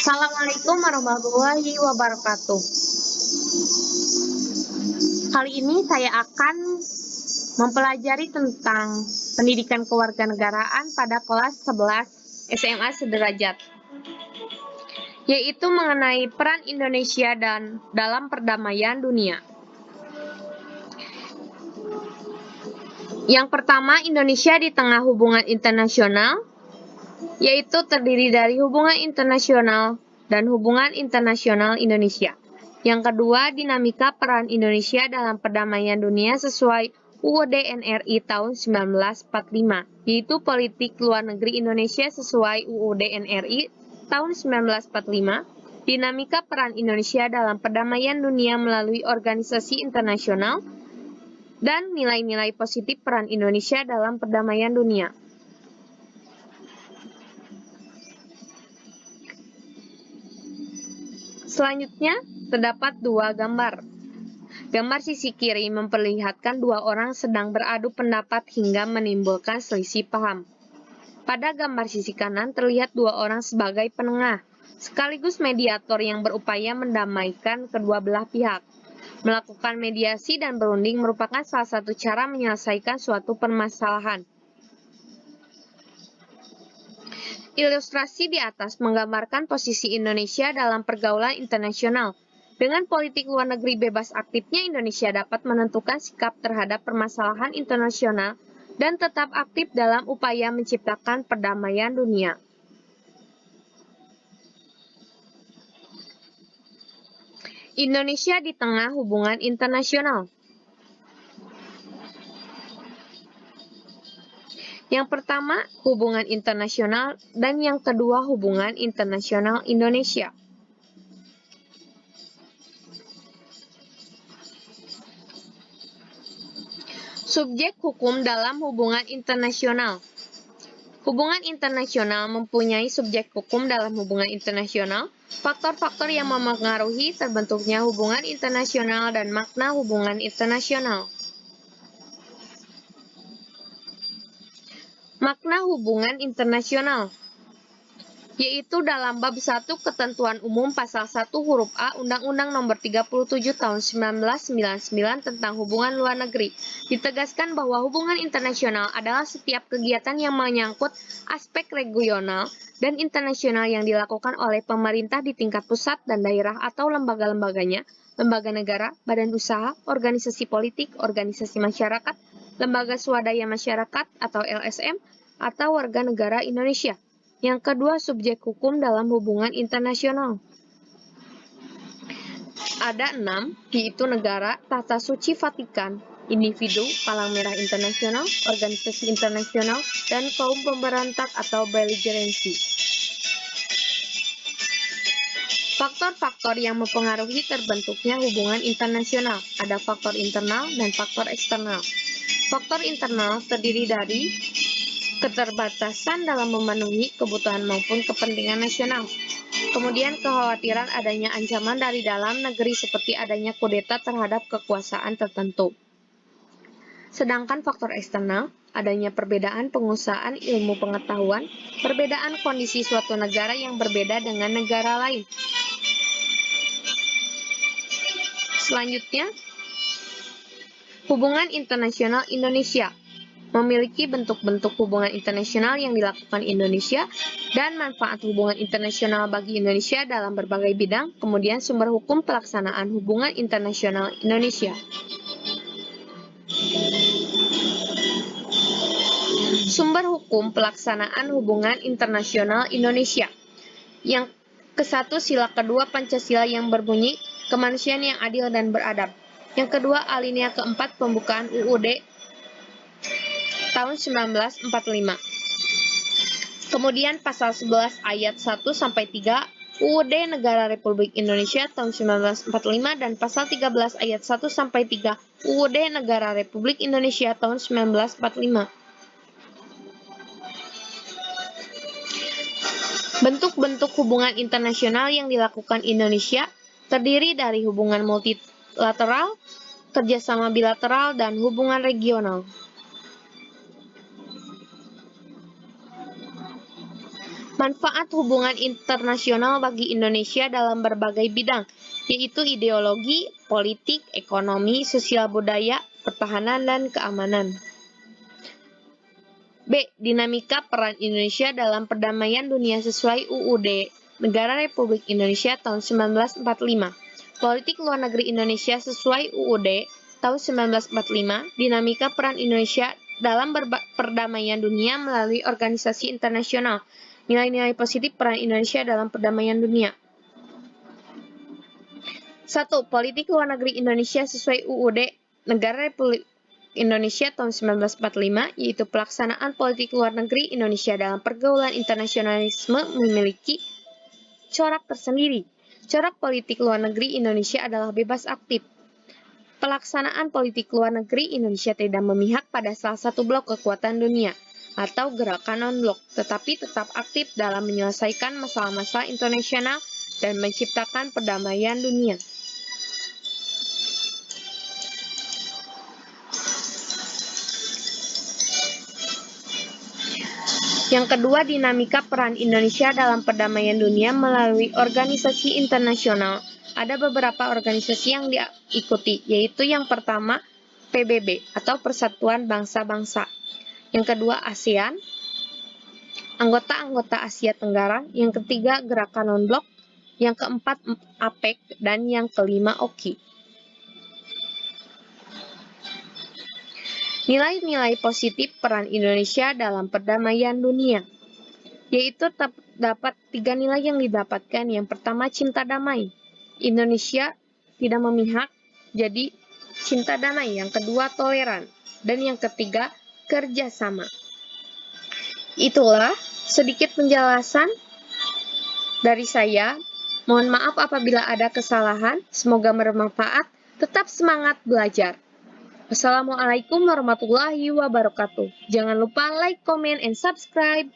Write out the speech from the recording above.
Assalamualaikum warahmatullahi wabarakatuh. Kali ini saya akan mempelajari tentang pendidikan kewarganegaraan pada kelas 11 SMA sederajat, yaitu mengenai peran Indonesia dan dalam perdamaian dunia. Yang pertama, Indonesia di tengah hubungan internasional, yaitu terdiri dari hubungan internasional dan hubungan internasional Indonesia. Yang kedua, dinamika peran Indonesia dalam perdamaian dunia sesuai UUD NRI tahun 1945, yaitu politik luar negeri Indonesia sesuai UUD NRI tahun 1945, dinamika peran Indonesia dalam perdamaian dunia melalui organisasi internasional, dan nilai-nilai positif peran Indonesia dalam perdamaian dunia. Selanjutnya, terdapat dua gambar. Gambar sisi kiri memperlihatkan dua orang sedang beradu pendapat hingga menimbulkan selisih paham. Pada gambar sisi kanan terlihat dua orang sebagai penengah, sekaligus mediator yang berupaya mendamaikan kedua belah pihak. Melakukan mediasi dan berunding merupakan salah satu cara menyelesaikan suatu permasalahan. Ilustrasi di atas menggambarkan posisi Indonesia dalam pergaulan internasional. Dengan politik luar negeri bebas aktifnya, Indonesia dapat menentukan sikap terhadap permasalahan internasional dan tetap aktif dalam upaya menciptakan perdamaian dunia. Indonesia di tengah hubungan internasional. Yang pertama, hubungan internasional, dan yang kedua, hubungan internasional Indonesia. Subjek hukum dalam hubungan internasional. Hubungan internasional mempunyai subjek hukum dalam hubungan internasional. Faktor-faktor yang memengaruhi terbentuknya hubungan internasional dan makna hubungan internasional. Makna hubungan internasional, yaitu dalam bab 1 Ketentuan Umum pasal 1 huruf A Undang-Undang Nomor 37 Tahun 1999 tentang Hubungan Luar Negeri, ditegaskan bahwa hubungan internasional adalah setiap kegiatan yang menyangkut aspek regional dan internasional yang dilakukan oleh pemerintah di tingkat pusat dan daerah atau lembaga-lembaganya, lembaga negara, badan usaha, organisasi politik, organisasi masyarakat, lembaga swadaya masyarakat atau LSM, atau warga negara Indonesia. Yang kedua, subjek hukum dalam hubungan internasional. Ada 6, yaitu negara, Tata Suci Vatikan, individu, Palang Merah Internasional, organisasi internasional, dan kaum pemberontak atau beligeransi. Faktor-faktor yang mempengaruhi terbentuknya hubungan internasional. Ada faktor internal dan faktor eksternal. Faktor internal terdiri dari keterbatasan dalam memenuhi kebutuhan maupun kepentingan nasional. Kemudian kekhawatiran adanya ancaman dari dalam negeri seperti adanya kudeta terhadap kekuasaan tertentu. Sedangkan faktor eksternal, adanya perbedaan penguasaan ilmu pengetahuan, perbedaan kondisi suatu negara yang berbeda dengan negara lain. Selanjutnya, hubungan internasional Indonesia memiliki bentuk-bentuk hubungan internasional yang dilakukan Indonesia dan manfaat hubungan internasional bagi Indonesia dalam berbagai bidang, kemudian sumber hukum pelaksanaan hubungan internasional Indonesia. Sumber hukum pelaksanaan hubungan internasional Indonesia. Yang ke-1 sila kedua Pancasila yang berbunyi, kemanusiaan yang adil dan beradab. Yang kedua, alinea keempat pembukaan UUD tahun 1945. Kemudian pasal 11 ayat 1-3 UUD Negara Republik Indonesia tahun 1945 dan pasal 13 ayat 1-3 UUD Negara Republik Indonesia tahun 1945. Bentuk-bentuk hubungan internasional yang dilakukan Indonesia terdiri dari hubungan multilateral, kerjasama bilateral, dan hubungan regional. Manfaat hubungan internasional bagi Indonesia dalam berbagai bidang, yaitu ideologi, politik, ekonomi, sosial budaya, pertahanan, dan keamanan. B. Dinamika peran Indonesia dalam perdamaian dunia sesuai UUD Negara Republik Indonesia tahun 1945. Politik luar negeri Indonesia sesuai UUD tahun 1945, dinamika peran Indonesia dalam perdamaian dunia melalui organisasi internasional. Nilai-nilai positif peran Indonesia dalam perdamaian dunia. 1. Politik luar negeri Indonesia sesuai UUD Negara Republik Indonesia tahun 1945, yaitu pelaksanaan politik luar negeri Indonesia dalam pergaulan internasionalisme memiliki corak tersendiri. Corak politik luar negeri Indonesia adalah bebas aktif. Pelaksanaan politik luar negeri Indonesia tidak memihak pada salah satu blok kekuatan dunia atau gerakan non-blok, tetapi tetap aktif dalam menyelesaikan masalah-masalah internasional dan menciptakan perdamaian dunia. Yang kedua, dinamika peran Indonesia dalam perdamaian dunia melalui organisasi internasional. Ada beberapa organisasi yang diikuti, yaitu yang pertama PBB atau Persatuan Bangsa-Bangsa. Yang kedua ASEAN, anggota-anggota Asia Tenggara. Yang ketiga Gerakan Non-Blok. Yang keempat APEC, dan yang kelima OKI. Nilai-nilai positif peran Indonesia dalam perdamaian dunia, yaitu terdapat 3 nilai yang didapatkan. Yang pertama, cinta damai. Indonesia tidak memihak, jadi cinta damai. Yang kedua, toleran. Dan yang ketiga, kerjasama. Itulah sedikit penjelasan dari saya. Mohon maaf apabila ada kesalahan. Semoga bermanfaat. Tetap semangat belajar. Wassalamualaikum warahmatullahi wabarakatuh. Jangan lupa like, comment, and subscribe.